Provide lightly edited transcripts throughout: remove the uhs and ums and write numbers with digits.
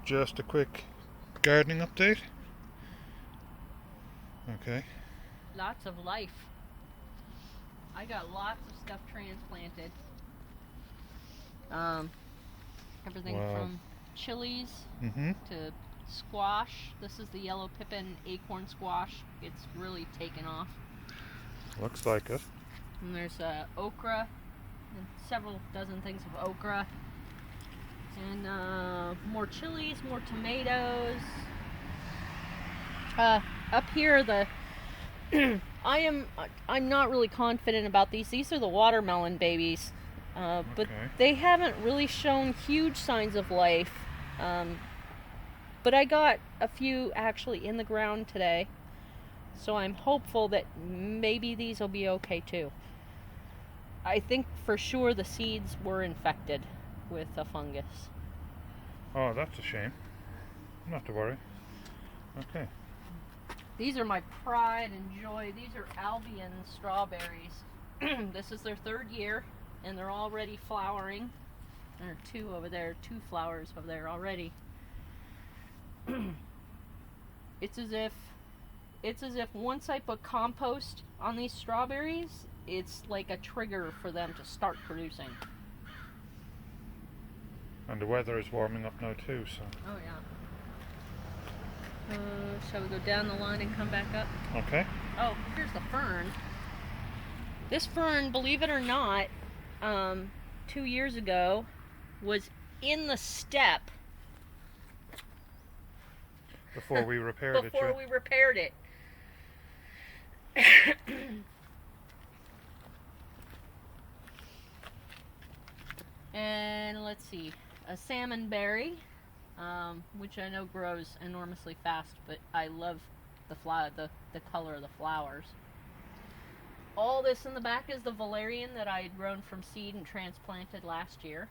Just a quick gardening update. Okay. Lots of life. I got lots of stuff transplanted. Everything Wow. from chilies Mm-hmm. to squash. This is the yellow pippin acorn squash. It's really taken off. Looks like it. And there's okra, and several dozen things of okra. And more chilies, more tomatoes. Up here, I'm not really confident about these. These are the watermelon babies, but Okay. they haven't really shown huge signs of life. But I got a few actually in the ground today, so I'm hopeful that maybe these will be okay too. I think for sure the seeds were infected with a fungus. Oh, that's a shame. Not to worry. Okay. These are my pride and joy. These are Albion Strawberries. This is their third year, and they're already flowering. There are two over there, two flowers over there already. It's as if once I put compost on these strawberries, it's like a trigger for them to start producing. And the weather is warming up now too, so. Oh yeah. Shall we go down the line and come back up? Okay. Oh, here's the fern. This fern, believe it or not, 2 years ago, was in the step Before we repaired it. before we repaired it. And let's see, a salmonberry, which I know grows enormously fast, but I love the color of the flowers. All this in the back is the valerian that I had grown from seed and transplanted last year.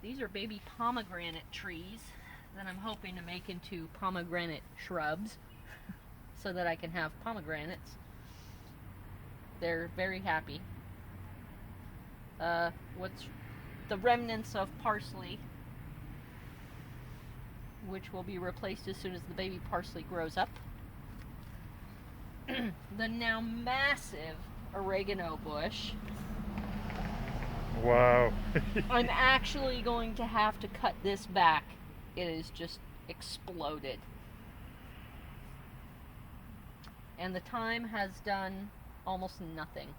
These are baby pomegranate trees that I'm hoping to make into pomegranate shrubs so that I can have pomegranates. They're very happy. What's the remnants of parsley, which will be replaced as soon as the baby parsley grows up. The now massive oregano bush. Wow. I'm actually going to have to cut this back. It is just exploded. And the thyme has done almost nothing.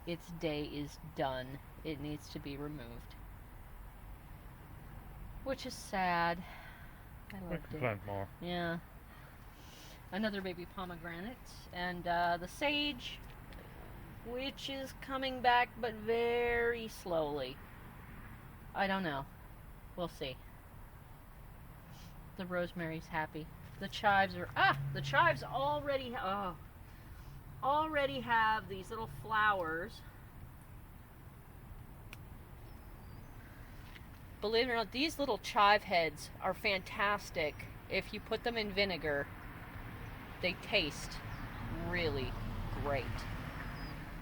Its day is done. It needs to be removed. Which is sad. I We loved can it. plant more. Yeah. Another baby pomegranate. And the sage, which is coming back but very slowly. I don't know. We'll see. The rosemary's happy. The chives are... The chives already have these little flowers. Believe it or not, these little chive heads are fantastic. If you put them in vinegar, they taste really great.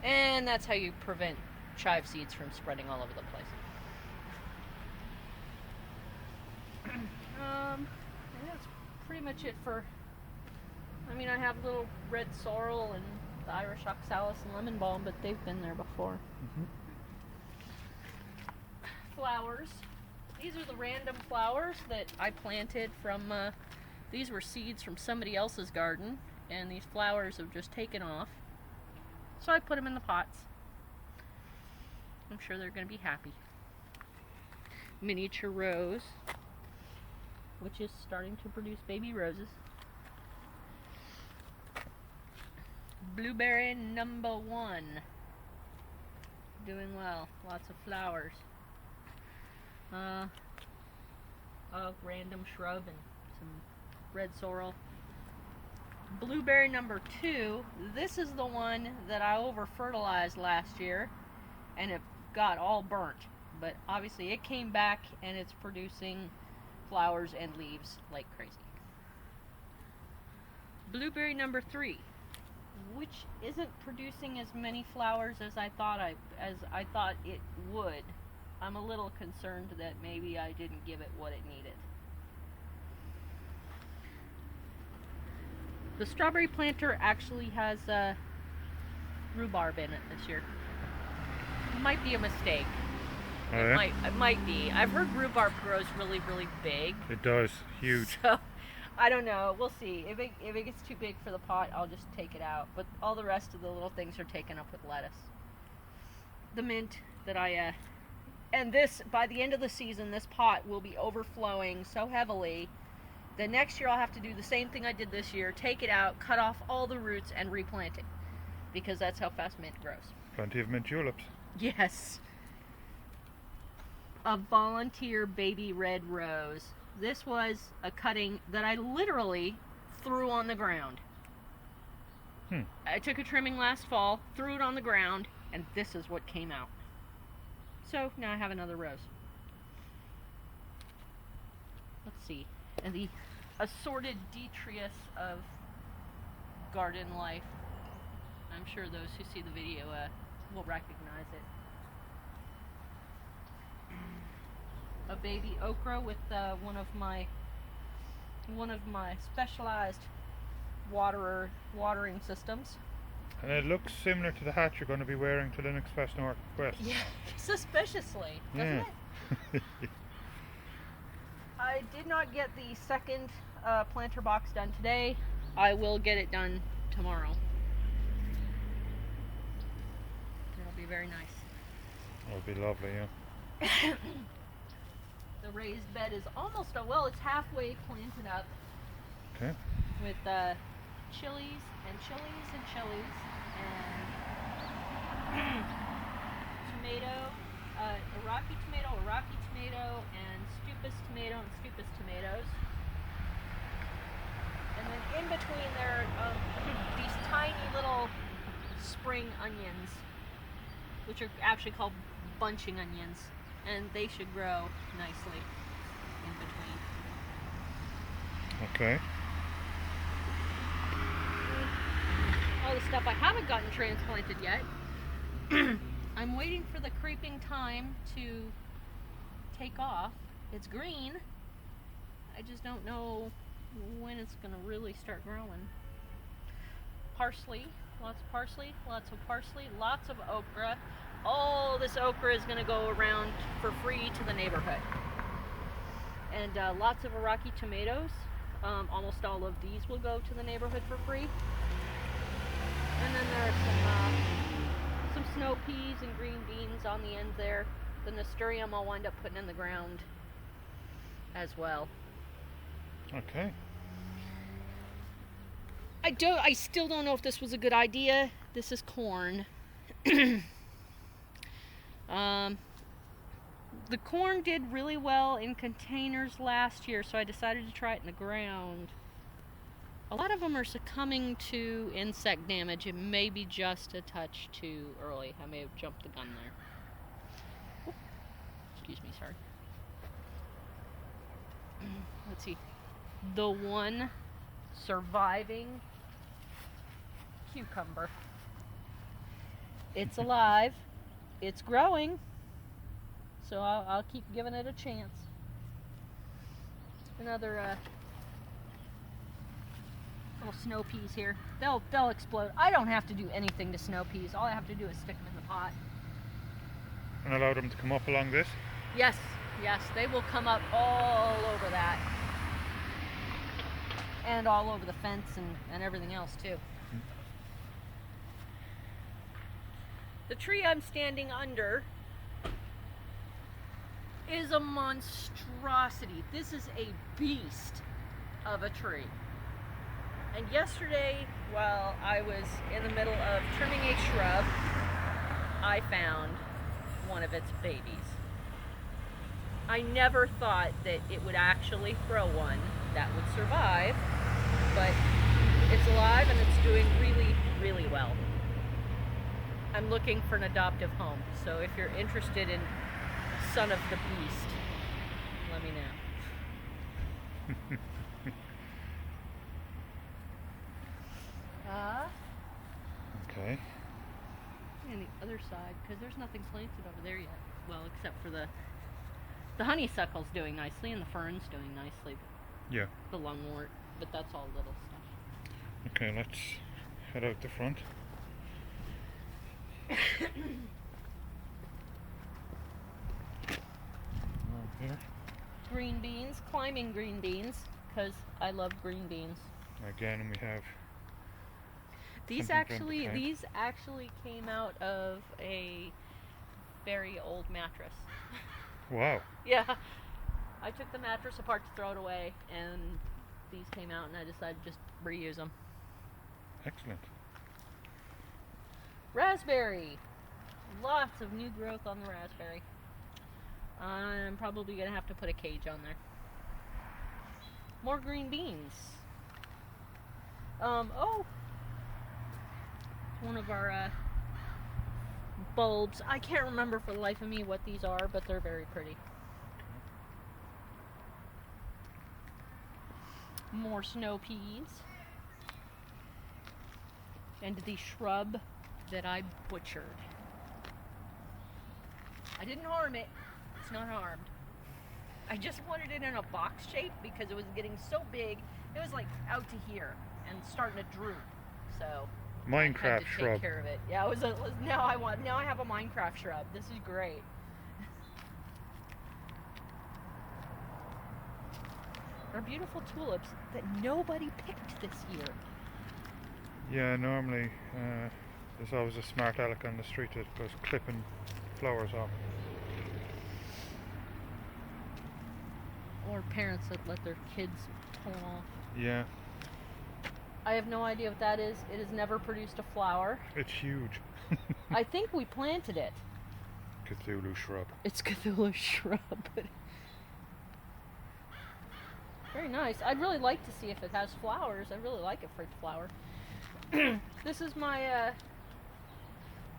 And that's how you prevent chive seeds from spreading all over the place. And that's pretty much it for... I have little red sorrel and the Irish oxalis and lemon balm, but they've been there before. Mm-hmm. Flowers. These are the random flowers that I planted from... these were seeds from somebody else's garden, and these flowers have just taken off. So I put them in the pots. I'm sure they're going to be happy. Miniature rose, which is starting to produce baby roses. Blueberry number 1. Doing well. Lots of flowers. A random shrub and some red sorrel. Blueberry number 2. This is the one that I over-fertilized last year, and it got all burnt. But obviously it came back, and it's producing flowers and leaves like crazy. Blueberry number 3, which isn't producing as many flowers as I thought it would. I'm a little concerned that maybe I didn't give it what it needed. The strawberry planter actually has rhubarb in it this year. Might be a mistake. Oh, yeah? It might be. I've heard rhubarb grows really, really big. It does. Huge. So, I don't know. We'll see. If it gets too big for the pot, I'll just take it out. But all the rest of the little things are taken up with lettuce. The mint that and this, by the end of the season, this pot will be overflowing so heavily that next year I'll have to do the same thing I did this year. Take it out, cut off all the roots, and replant it. Because that's how fast mint grows. Plenty of mint tulips. Yes. A volunteer baby red rose. This was a cutting that I literally threw on the ground. I took a trimming last fall, threw it on the ground, and this is what came out. So now I have another rose. Let's see. And the assorted detritus of garden life. I'm sure those who see the video will recognize it. A baby okra with one of my specialized watering systems. And it looks similar to the hat you're going to be wearing to Linux Fest Northwest. Yeah, suspiciously, doesn't it? I did not get the second planter box done today. I will get it done tomorrow. It'll be very nice. It'll be lovely, yeah. The raised bed is almost, it's halfway planted up. Okay. With chilies and tomato, Iraqi tomato, and stupus tomato and stupus tomatoes. And then in between there are these tiny little spring onions, which are actually called bunching onions. And they should grow nicely in between. Okay. All the stuff I haven't gotten transplanted yet. I'm waiting for the creeping time to take off. It's green. I just don't know when it's going to really start growing. Parsley, lots of parsley, lots of okra. All this okra is going to go around for free to the neighborhood. And lots of Iraqi tomatoes. Almost all of these will go to the neighborhood for free. And then there are some snow peas and green beans on the end there. The nasturtium I'll wind up putting in the ground as well. Okay. I still don't know if this was a good idea. This is corn. The corn did really well in containers last year, so I decided to try it in the ground. A lot of them are succumbing to insect damage. It may be just a touch too early. I may have jumped the gun there. Oop. Excuse me, sorry. Let's see. The one surviving cucumber. It's alive. It's growing. So I'll keep giving it a chance. Another little snow peas here. They'll explode. I don't have to do anything to snow peas. All I have to do is stick them in the pot. And allow them to come up along this? Yes, they will come up all over that. And all over the fence and everything else too. The tree I'm standing under is a monstrosity. This is a beast of a tree. And yesterday, while I was in the middle of trimming a shrub, I found one of its babies. I never thought that it would actually throw one that would survive, but it's alive and it's doing really, really well. I'm looking for an adoptive home, so if you're interested in Son of the Beast, let me know. Okay. And the other side, because there's nothing planted over there yet. well, except for the honeysuckle's doing nicely and the fern's doing nicely. Yeah. The lungwort, but that's all little stuff. Okay, let's head out the front. Here. Green beans, climbing green beans, because I love green beans. Again, we have These something from the tank. these actually came out of a very old mattress. Wow. Yeah, I took the mattress apart to throw it away, and these came out, and I decided to just reuse them. Excellent. Raspberry, lots of new growth on the raspberry. I'm probably gonna have to put a cage on there. More green beans. One of our bulbs. I can't remember for the life of me what these are, but they're very pretty. More snow peas. And the shrub that I butchered. I didn't harm it. It's not harmed. I just wanted it in a box shape because it was getting so big. It was like out to here and starting to droop. So Minecraft I had to shrub. take care of it. Yeah, now I have a Minecraft shrub. This is great. Our beautiful tulips that nobody picked this year. Yeah, normally there's always a smart aleck on the street that goes clipping flowers off. Or parents that let their kids pull them off. Yeah, I have no idea what that is. It has never produced a flower. it's huge. I think we planted it. Cthulhu shrub. It's Cthulhu shrub. Very nice. I'd really like to see if it has flowers. I really like it for its flower. This is my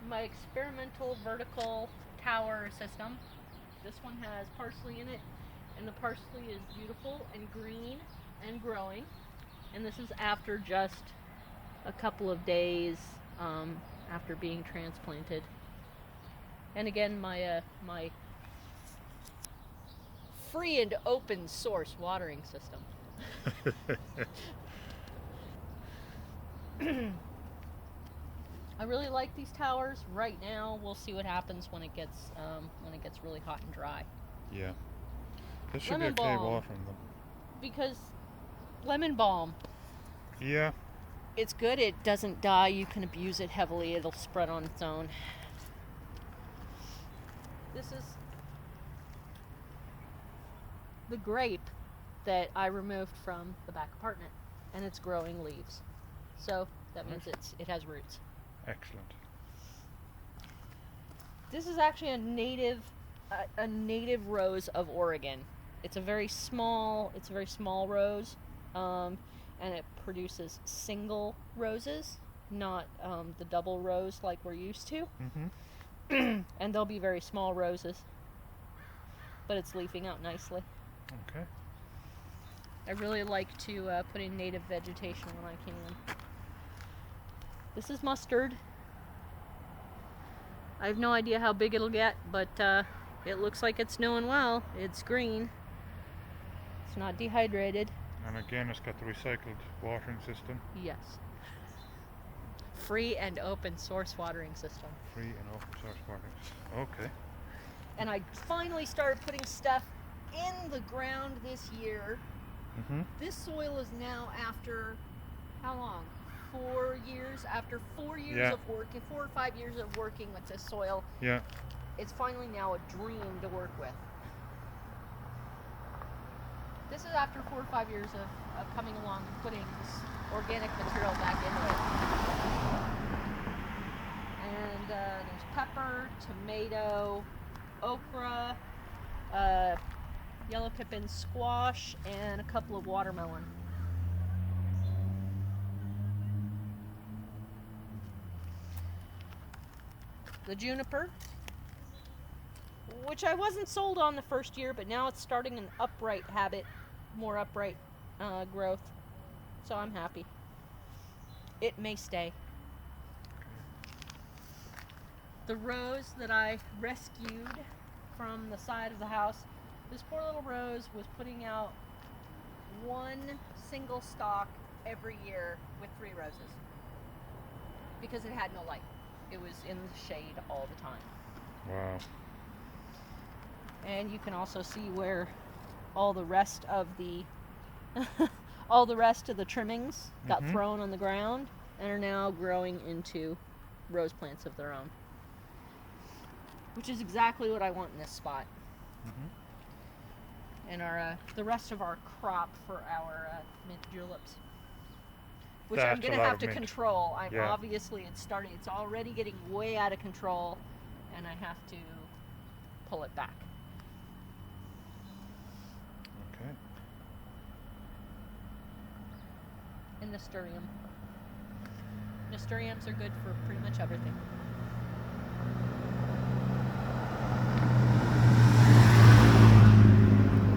my experimental vertical tower system. This one has parsley in it, and the parsley is beautiful and green and growing. And this is after just a couple of days after being transplanted. And again, my my free and open source watering system. I really like these towers right now. We'll see what happens when it gets really hot and dry. Yeah. There should Lemon be okay balm. water in them. Because lemon balm, Yeah. it's good. It doesn't die. You can abuse it heavily. It'll spread on its own. This is the grape that I removed from the back apartment, and it's growing leaves. So that means it has roots. Excellent. This is actually a native rose of Oregon. It's a very small rose, and it produces single roses, not the double rose like we're used to. Mm-hmm. And they'll be very small roses, but it's leafing out nicely. Okay. I really like to put in native vegetation when I can. This is mustard. I have no idea how big it'll get, but it looks like it's doing well. It's green. It's not dehydrated. And again, it's got the recycled watering system. Yes. Free and open source watering system. Free and open source watering system. Okay. And I finally started putting stuff in the ground this year. Mm-hmm. This soil is now after, how long? 4 years? After 4 years Yeah. of working, 4 or 5 years of working with this soil, Yeah. it's finally now a dream to work with. This is after 4 or 5 years of coming along and putting this organic material back into it. And there's pepper, tomato, okra, yellow pippin squash, and a couple of watermelon. The juniper, which I wasn't sold on the first year, but now it's starting an upright habit, more upright growth. So I'm happy. It may stay. The rose that I rescued from the side of the house. This poor little rose was putting out one single stalk every year with 3 roses because it had no light. It was in the shade all the time. Wow. And you can also see where all the rest of the all the rest of the trimmings got thrown on the ground and are now growing into rose plants of their own, which is exactly what I want in this spot. And our the rest of our crop for our mint juleps, which I'm That's going a to lot have of to mint. control. Yeah. Obviously it's already getting way out of control, and I have to pull it back. Okay. And nasturtium. Nasturtiums are good for pretty much everything.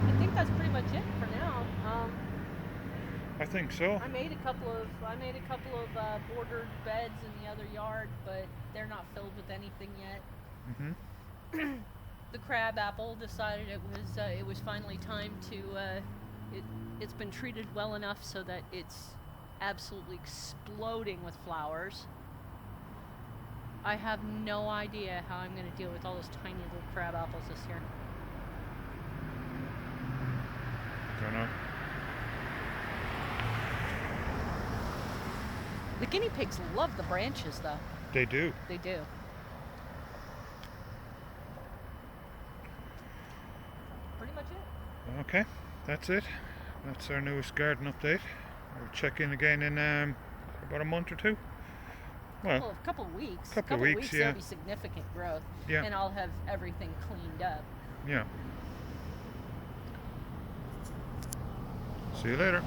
I think that's pretty much it for now. I think so. I made a couple of bordered beds in the other yard, but they're not filled with anything yet. The crab apple decided it was finally time to it's been treated well enough so that it's absolutely exploding with flowers. I have no idea how I'm going to deal with all those tiny little crab apples this year. Don't know. The guinea pigs love the branches, though. They do. They do. Pretty much it. Okay, that's it. That's our newest garden update. We'll check in again in about a month or two. Well, Couple of weeks. Couple of weeks, yeah. There'll be significant growth. Yeah. And I'll have everything cleaned up. Yeah. See you later.